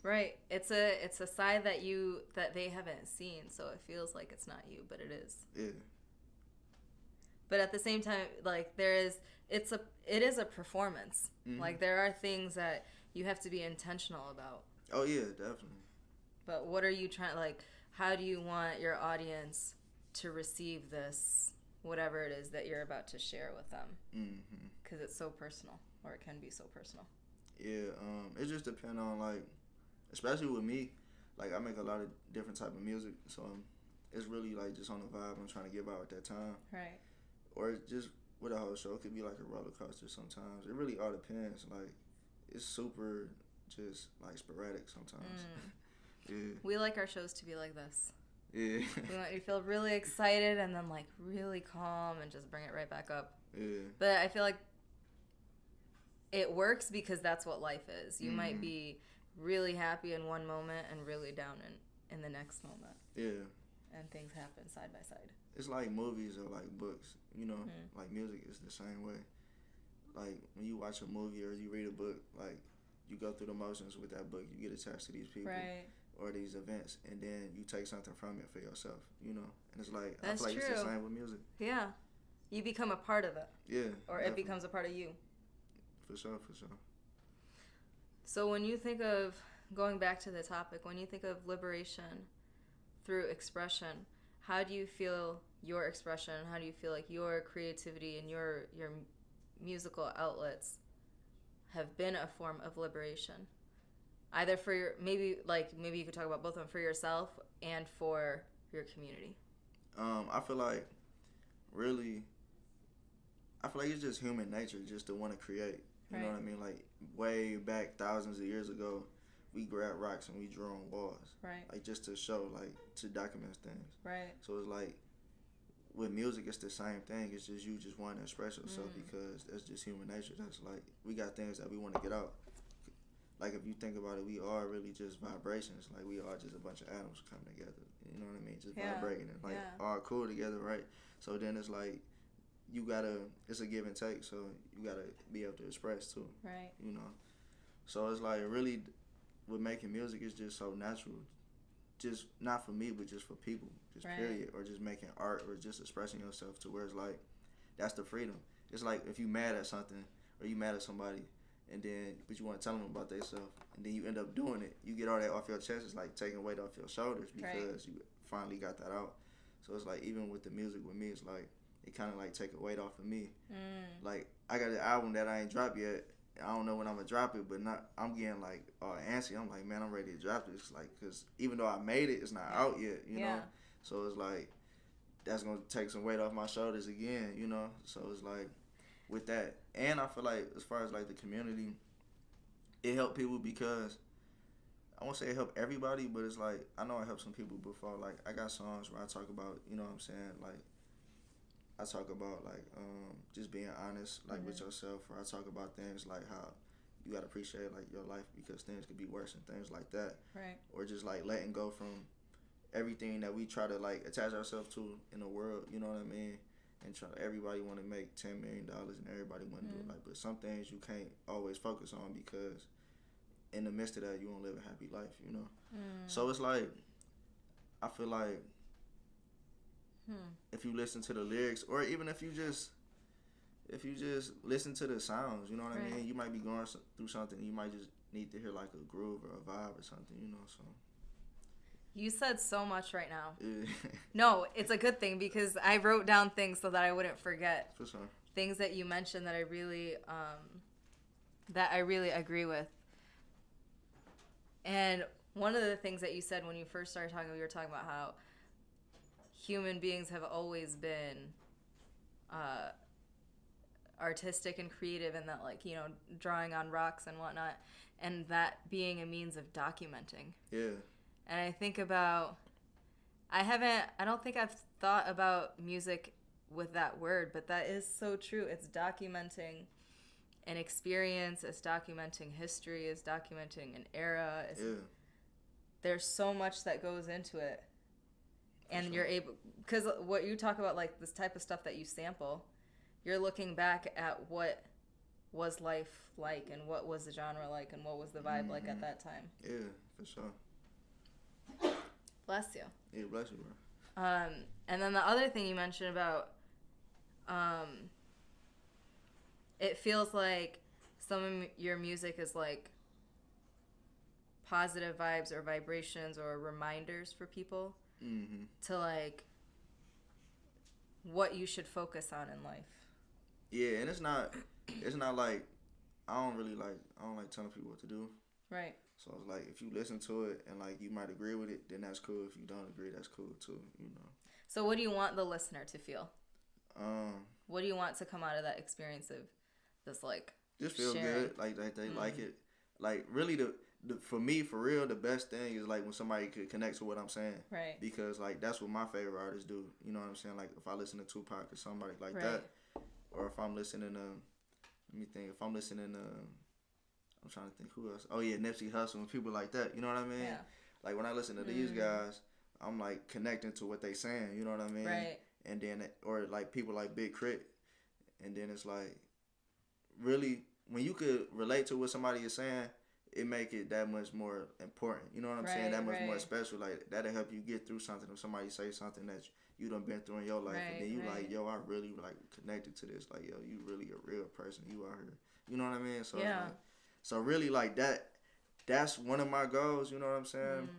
S1: Right. It's a side that they haven't seen, so it feels like it's not you, but it is.
S2: Yeah.
S1: But at the same time, like it is a performance. Mm-hmm. Like there are things that you have to be intentional about.
S2: Oh yeah, definitely.
S1: But what are you trying, like, how do you want your audience to receive this, whatever it is that you're about to share with them? Because it's so personal, or it can be so personal.
S2: Yeah, it just depends on, like, especially with me, like, I make a lot of different type of music, so it's really, like, just on the vibe I'm trying to give out at that time.
S1: Right.
S2: Or just with a whole show, it could be, like, a roller coaster sometimes. It really all depends. Like, it's super just, like, sporadic sometimes. Yeah.
S1: We like our shows to be like this.
S2: Yeah.
S1: We want you to feel really excited and then, like, really calm and just bring it right back up.
S2: Yeah.
S1: But I feel like it works because that's what life is. You might be really happy in one moment and really down in the next moment.
S2: Yeah.
S1: And things happen side by side.
S2: It's like movies or like books, you know, like music is the same way. Like when you watch a movie or you read a book, like you go through the motions with that book, you get attached to these people or these events, and then you take something from it for yourself, you know. And it's like, I feel like it's the same with music.
S1: Yeah. You become a part of it.
S2: Yeah.
S1: Or definitely. It becomes a part of you.
S2: For sure, for sure.
S1: So when you think of, going back to the topic, when you think of liberation through expression, how do you feel your expression, how do you feel like your creativity and your musical outlets have been a form of liberation? Either for your, maybe you could talk about both of them, for yourself and for your community.
S2: I feel like it's just human nature just to want to create. You know what I mean? Like, way back thousands of years ago, we grabbed rocks and we drew on walls.
S1: Right.
S2: Like, just to show, like, to document things.
S1: Right.
S2: So it's like, with music, it's the same thing. It's just you just want to express yourself because that's just human nature. That's like, we got things that we want to get out. Like, if you think about it, we are really just vibrations. Like, we are just a bunch of atoms coming together. You know what I mean? Just vibrating and, like, all cool together, right? So then it's like, it's a give and take, so you gotta be able to express too.
S1: Right.
S2: You know? So it's like, really, with making music, it's just so natural. Just, not for me, but just for people. Just period. Or just making art or just expressing yourself to where it's like, that's the freedom. It's like, if you mad at something or you mad at somebody, but you want to tell them about themselves, and then you end up doing it, you get all that off your chest. It's like taking weight off your shoulders because you finally got that out. So it's like, even with the music with me, it's like, it kind of like take a weight off of me. Like, I got an album that I ain't dropped yet. I don't know when I'm gonna drop it, but I'm getting like antsy. I'm like, man, I'm ready to drop this. Like, cause even though I made it, it's not out yet, you know. So it's like, that's gonna take some weight off my shoulders again, you know. So it's like, with that, and I feel like as far as like the community, it helped people because I won't say it helped everybody, but it's like, I know I helped some people before. Like, I got songs where I talk about, you know what I'm saying, like, I talk about, like, just being honest, like, with yourself, or I talk about things like how you gotta appreciate, like, your life because things could be worse and things like that.
S1: Right. Or
S2: just, like, letting go from everything that we try to, like, attach ourselves to in the world, you know what I mean? And everybody want to make $10 million and everybody want to do it, like, but some things you can't always focus on because in the midst of that, you won't live a happy life, you know? So it's like, I feel like, if you listen to the lyrics, or even if you just listen to the sounds, you know what I mean? You might be going through something, you might just need to hear like a groove or a vibe or something, you know, so.
S1: You said so much right now.
S2: Yeah.
S1: No, it's a good thing because I wrote down things so that I wouldn't forget.
S2: For sure.
S1: Things that you mentioned that I really agree with. And one of the things that you said when you first started talking, we were talking about how human beings have always been artistic and creative, and that, like, you know, drawing on rocks and whatnot, and that being a means of documenting.
S2: Yeah.
S1: And I think about, I don't think I've thought about music with that word, but that is so true. It's documenting an experience, it's documenting history, it's documenting an era. There's so much that goes into it. And you're able, because what you talk about, like this type of stuff that you sample, you're looking back at what was life like and what was the genre like and what was the vibe like at that time.
S2: Yeah, for sure.
S1: Bless you.
S2: Yeah, bless you, bro.
S1: And then the other thing you mentioned about, it feels like some of your music is like positive vibes or vibrations or reminders for people to like what you should focus on in life.
S2: Yeah, and it's not like I don't like telling people what to do.
S1: Right.
S2: So it's like if you listen to it and like you might agree with it, then that's cool. If you don't agree, that's cool too, you know.
S1: So what do you want the listener to feel?
S2: What
S1: do you want to come out of that experience of this, like,
S2: just feel
S1: sharing?
S2: good, like they like it. Like really the for me, for real, the best thing is like when somebody could connect to what I'm saying.
S1: Right.
S2: Because like that's what my favorite artists do. You know what I'm saying? Like if I listen to Tupac or somebody like that, or if I'm listening to, let me think, if I'm listening to, I'm trying to think who else. Oh yeah, Nipsey Hussle and people like that. You know what I mean?
S1: Yeah.
S2: Like when I listen to these guys, I'm like connecting to what they saying. You know what I mean?
S1: Right.
S2: And then, or like people like Big Crit, and then it's like, really, when you could relate to what somebody is saying, it make it that much more important. You know what I'm saying? That much more special. Like that'll help you get through something. If somebody say something that you done been through in your life, and then you like, yo, I really like connected to this. Like, yo, you really a real person. You out here. You know what I mean? So
S1: yeah.
S2: Like, so really like that's one of my goals. You know what I'm saying?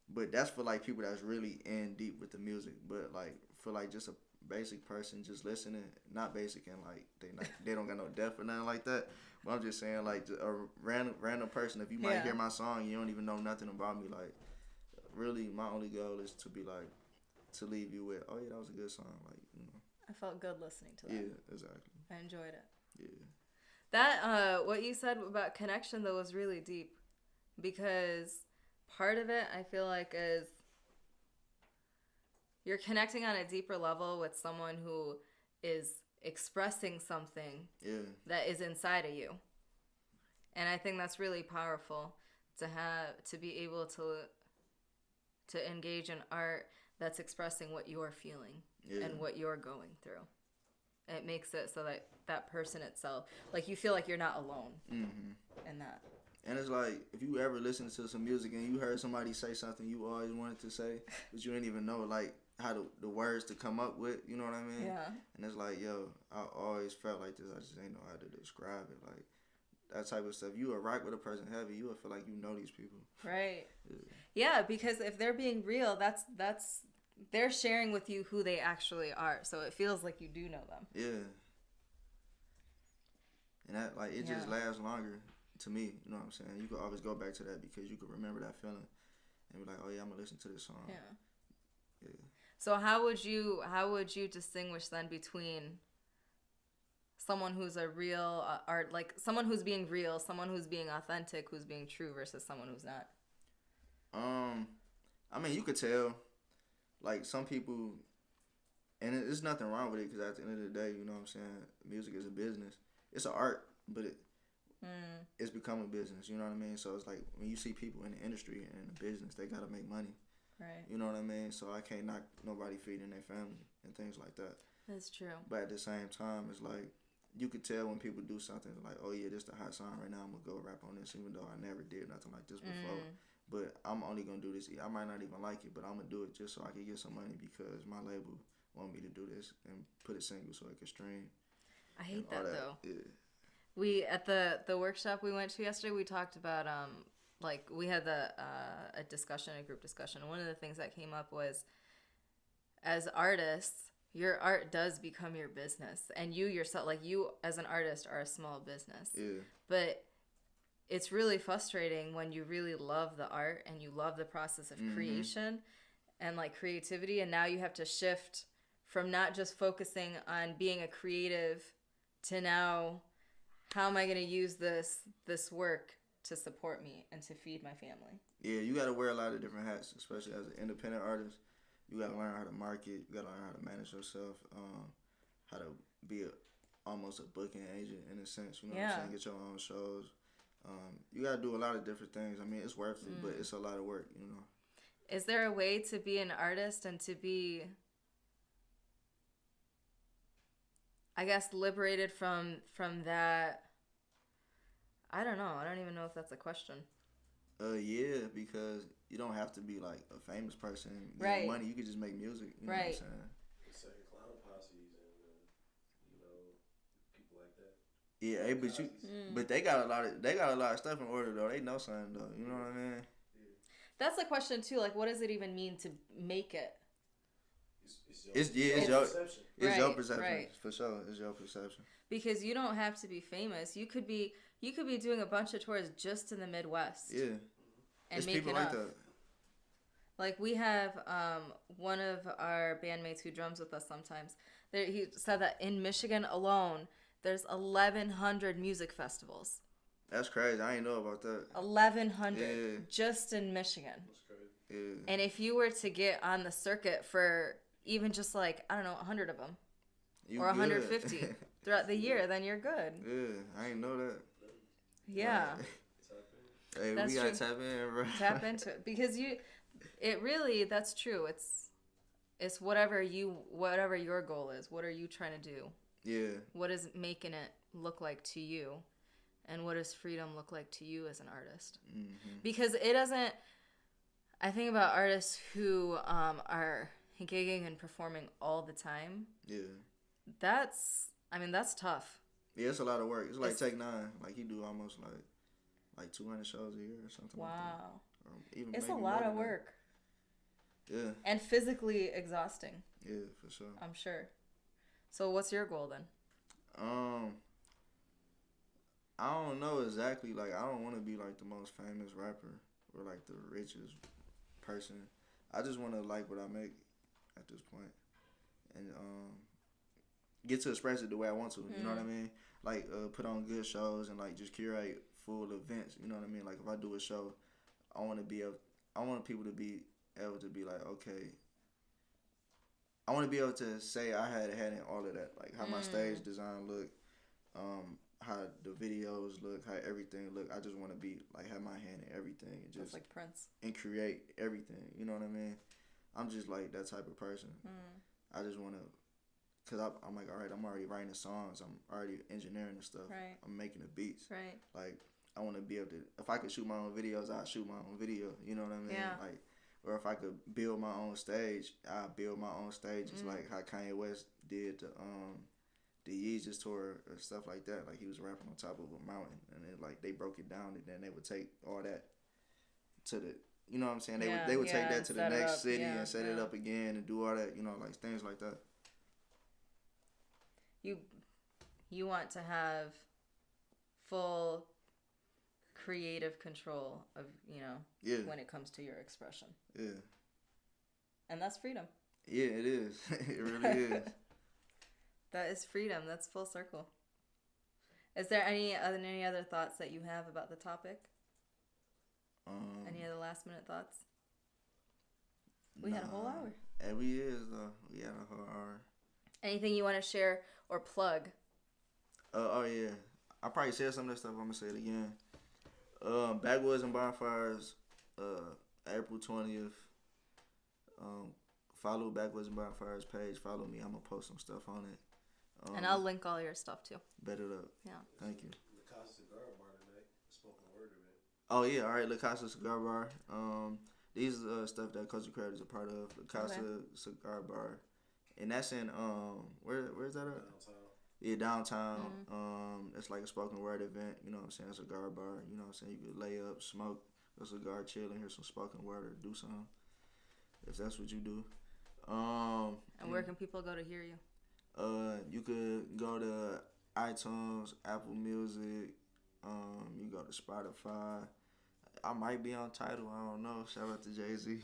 S2: But that's for like people that's really in deep with the music. But like for like just a basic person just listening, not basic and like they don't got no depth or nothing like that. But I'm just saying like a random person, if you might hear my song, you don't even know nothing about me. Like really, my only goal is to be like to leave you with, oh yeah, that was a good song. Like, you know.
S1: I felt good listening to that.
S2: Yeah, exactly.
S1: I enjoyed it.
S2: Yeah.
S1: That what you said about connection though was really deep, because part of it I feel like is you're connecting on a deeper level with someone who is expressing something that is inside of you. And I think that's really powerful to be able to engage in art that's expressing what you're feeling and what you're going through. It makes it so that that person itself, like, you feel like you're not alone in that.
S2: And it's like, if you ever listen to some music and you heard somebody say something you always wanted to say, but you didn't even know, like, how the words to come up with, you know what I mean?
S1: Yeah.
S2: And it's like, yo, I always felt like this, I just ain't know how to describe it. Like, that type of stuff. You will rock with a person heavy, you will feel like you know these people.
S1: Right. Yeah, because if they're being real, that's they're sharing with you who they actually are. So it feels like you do know them.
S2: Yeah. And that, like, it just lasts longer to me, you know what I'm saying? You can always go back to that because you can remember that feeling and be like, oh yeah, I'm gonna listen to this song.
S1: Yeah.
S2: Yeah.
S1: So how would you distinguish then between someone who's a real art, like someone who's being real, someone who's being authentic, who's being true, versus someone who's not?
S2: I mean, you could tell, like, some people, and there's nothing wrong with it because at the end of the day, you know what I'm saying, music is a business. It's an art, but it's become a business, you know what I mean? So it's like when you see people in the industry and in the business, they gotta make money.
S1: Right.
S2: You know what I mean? So I can't knock nobody feeding their family and things like that.
S1: That's true.
S2: But at the same time, it's like you could tell when people do something like, oh yeah, this the hot song right now, I'm gonna go rap on this, even though I never did nothing like this before. But I'm only gonna do this. I might not even like it, but I'm gonna do it just so I can get some money because my label want me to do this and put it single so it can stream.
S1: I hate that though.
S2: Yeah.
S1: We at the workshop we went to yesterday, we talked about like we had a group discussion. One of the things that came up was, as artists, your art does become your business, and you yourself, like you as an artist, are a small business.
S2: Yeah.
S1: But it's really frustrating when you really love the art and you love the process of creation and like creativity, and now you have to shift from not just focusing on being a creative to now, how am I going to use this work to support me and to feed my family?
S2: Yeah, you got to wear a lot of different hats, especially as an independent artist. You got to learn how to market. You got to learn how to manage yourself. How to be almost a booking agent in a sense. You know what I'm saying? Get your own shows. You got to do a lot of different things. I mean, it's worth it, but it's a lot of work, you know.
S1: Is there a way to be an artist and to be, I guess, liberated from that? I don't know. I don't even know if that's a question.
S2: Yeah, because you don't have to be like a famous person. Get money. You could just make music. You know what I'm saying?
S3: It's like clown posses and you know, people like that.
S2: Yeah, but they got a lot of stuff in order though. They know something though. You know what I mean?
S1: That's the question too. Like, what does it even mean to make it?
S2: It's your perception.
S1: Right.
S2: For sure. It's your perception.
S1: Because you don't have to be famous. You could be doing a bunch of tours just in the Midwest.
S2: Yeah.
S1: And
S2: it's
S1: make
S2: people
S1: enough.
S2: like that.
S1: Like we have one of our bandmates who drums with us sometimes. He said that in Michigan alone, there's 1,100 music festivals.
S2: That's crazy. I ain't know about that.
S1: 1,100 just in Michigan.
S3: That's crazy.
S2: Yeah.
S1: And if you were to get on the circuit for even just like, I don't know, 100 of them or 150 throughout the year, then you're good.
S2: Yeah, I ain't know that.
S1: Yeah.
S2: Hey,
S1: That's
S2: we gotta
S1: true.
S2: tap in, bro.
S1: Tap into it because that's true. It's whatever your goal is. What are you trying to do?
S2: Yeah.
S1: What is making it look like to you? And what does freedom look like to you as an artist?
S2: Mm-hmm. Because
S1: it doesn't. I think about artists who are gigging and performing all the time.
S2: Yeah.
S1: That's tough.
S2: Yeah, it's a lot of work. It's like Take 9. Like he do almost like 200 shows a year or something.
S1: Wow.
S2: Like that. Or even
S1: it's a
S2: maybe
S1: lot
S2: more
S1: of
S2: than
S1: work.
S2: That. Yeah.
S1: And physically exhausting.
S2: Yeah, for sure.
S1: I'm sure. So what's your goal then?
S2: I don't know exactly. Like, I don't want to be like the most famous rapper or like the richest person. I just want to like what I make at this point, and get to express it the way I want to. You know what I mean? Like, put on good shows and like just curate full events. You know what I mean? Like, if I do a show, I want people to be able to be like, okay. I want to be able to say I had a hand in all of that, like how my stage design look, how the videos look, how everything look. I just want to be like have my hand in everything and just
S1: like Prince
S2: and create everything. You know what I mean? I'm just like that type of person. I just want to, cause I'm like, all right, I'm already writing the songs. I'm already engineering the stuff.
S1: Right.
S2: I'm making the beats.
S1: Right.
S2: Like I want to be able to. If I could shoot my own videos, I'd shoot my own video. You know what I mean?
S1: Yeah.
S2: Like. Or if I could build my own stage, I build my own stages, like how Kanye West did the Yeezus tour or stuff like that. Like he was rapping on top of a mountain, and then like they broke it down, and then they would take all that to the, you know what I'm saying? They would take that to the next city and set it up again and do all that, you know, like things like that.
S1: You want to have full creative control of, when it comes to your expression.
S2: Yeah.
S1: And that's freedom.
S2: Yeah, it is. It really is.
S1: That is freedom. That's full circle. Is there any other thoughts that you have about the topic? Any other last minute thoughts? We had a whole hour.
S2: Every year though. We had a whole hour. Anything
S1: you want to share or plug?
S2: Oh yeah. I probably said some of that stuff. I'm gonna say it again. Backwoods and Bonfires, April 20th. Follow Backwoods and Bonfires page. Follow me. I'm gonna post some stuff on it.
S1: And I'll link all your stuff too.
S2: Bet it up.
S1: Yeah.
S2: Thank you.
S3: La Casa Cigar Bar tonight. Spoken word event.
S2: Oh yeah, all right. La Casa Cigar Bar. These are stuff that Culture Curator is a part of. La Casa Cigar Bar, and that's in where's that at?
S3: Downtown.
S2: Yeah, downtown. It's like a spoken word event. You know what I'm saying? Cigar bar. You know what I'm saying? You could lay up, smoke a cigar, chill, and hear some spoken word or do something. If that's what you do. And
S1: where can people go to hear you?
S2: You could go to iTunes, Apple Music. You go to Spotify. I might be on Tidal. I don't know. Shout out to Jay-Z.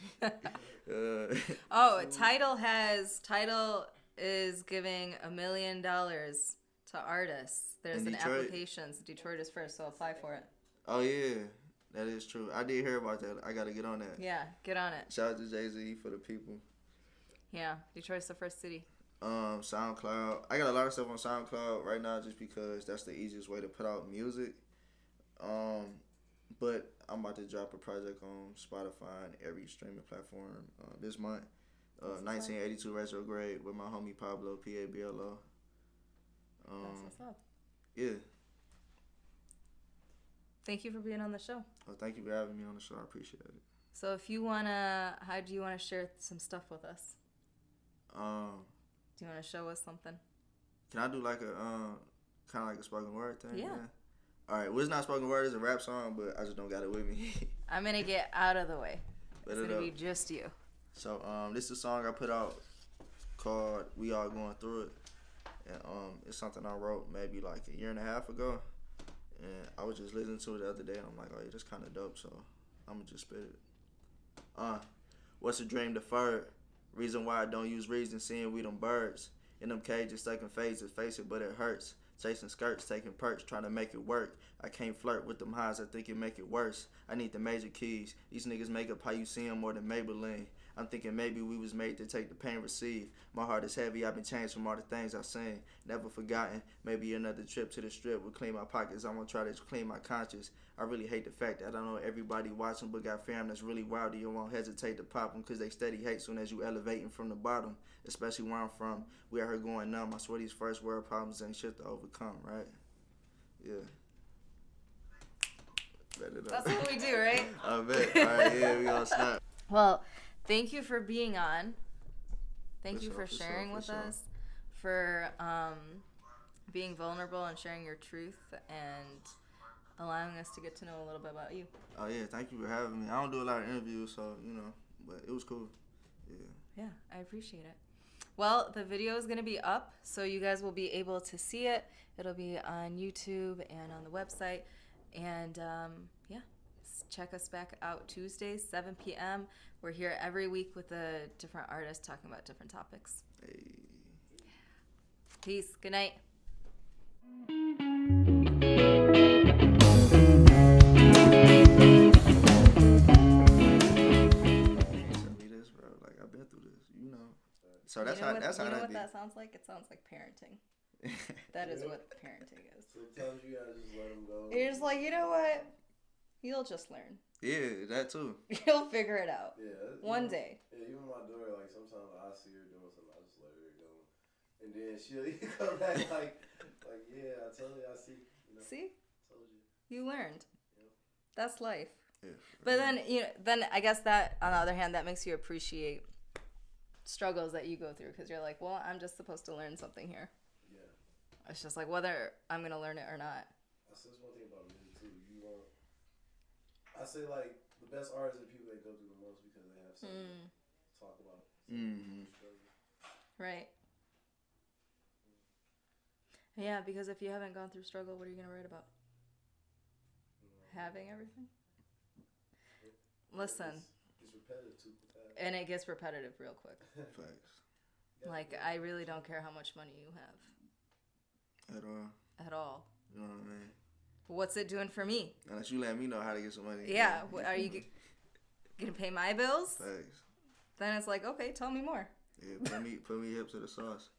S1: Tidal is giving $1 million to artists. There's an application. Detroit is first, so apply for it.
S2: Oh yeah, that is true. I did hear about that. I gotta get on that.
S1: Yeah, get on it.
S2: Shout out to Jay-Z for the people.
S1: Yeah, Detroit's the first city.
S2: SoundCloud. I got a lot of stuff on SoundCloud right now just because that's the easiest way to put out music. But I'm about to drop a project on Spotify and every streaming platform this month. 1982 Retrograde with my homie Pablo, Pablo.
S1: That's what's up.
S2: Yeah.
S1: Thank you for being on the show.
S2: Oh, thank you for having me on the show. I appreciate it.
S1: So how do you want to share some stuff with us? Do you want to show us something?
S2: Can I do like a kind of like a spoken word thing?
S1: Yeah.
S2: All right. Well, it's not spoken word. It's a rap song, but I just don't got it with me.
S1: I'm gonna get out of the way. It's gonna be just you.
S2: So this is a song I put out called "We All Going Through It," and it's something I wrote maybe like a year and a half ago, and I was just listening to it the other day, and I'm like, oh, yeah, that's kind of dope. So I'm gonna just spit it. What's a dream deferred? Reason why I don't use reason, seeing we them birds. In them cages, stuck in phases, face it, but it hurts. Chasing skirts, taking perks, trying to make it work. I can't flirt with them highs, I think it make it worse. I need the major keys. These niggas make up how you see them more than Maybelline. I'm thinking maybe we was made to take the pain received. My heart is heavy, I've been changed from all the things I've seen. Never forgotten, maybe another trip to the strip will clean my pockets. I'm gonna try to clean my conscience. I really hate the fact that I don't know everybody watching, but got fam that's really wild. You won't hesitate to pop them, cause they steady hate soon as you elevating from the bottom. Especially where I'm from, we out here going numb. I swear these first world problems ain't shit to overcome, right? Yeah.
S1: That's what we do, right?
S2: I bet. All right, yeah, we gonna snap.
S1: Well, thank you for being on. Thank you for sharing with us, for being vulnerable and sharing your truth and allowing us to get to know a little bit about you.
S2: Oh, yeah, thank you for having me. I don't do a lot of interviews, so, but it was cool. Yeah.
S1: Yeah, I appreciate it. Well, the video is going to be up, so you guys will be able to see it. It'll be on YouTube and on the website. And, check us back out Tuesdays, 7 p.m. We're here every week with a different artist talking about different topics.
S2: Hey.
S1: Peace. Good night.
S2: So that's how that
S1: what
S2: be.
S1: That sounds like? It sounds like parenting. That is what parenting is.
S3: Sometimes you gotta just let them go.
S1: You're just like, you know what? You'll just learn.
S2: Yeah, that too.
S1: You'll figure it out.
S3: Yeah.
S1: One day.
S3: Yeah, even my daughter, like sometimes I see her doing something, I just let her go, and then she'll come back like, yeah, I told you, I see.
S1: See?
S3: Told you.
S1: You learned.
S3: Yeah.
S1: That's life.
S2: Yeah.
S1: But then I guess that on the other hand, that makes you appreciate struggles that you go through, because you're like, well, I'm just supposed to learn something here.
S3: Yeah.
S1: It's just like whether I'm gonna learn it or not.
S3: That's one thing about music too. I say like the best artists are people that go through the most because they have something to talk about.
S2: Mm-hmm.
S1: Right. Yeah, because if you haven't gone through struggle, what are you gonna write about? Having everything. Listen.
S3: It's repetitive too.
S1: And it gets repetitive real quick.
S2: Facts.
S1: Like, I really don't care how much money you have.
S2: At all.
S1: At all.
S2: You know what I mean?
S1: What's it doing for me?
S2: Unless you let me know how to get some money.
S1: Yeah. Are you gonna pay my bills?
S2: Facts.
S1: Then it's like, okay, tell me more.
S2: Yeah, put me up to the sauce.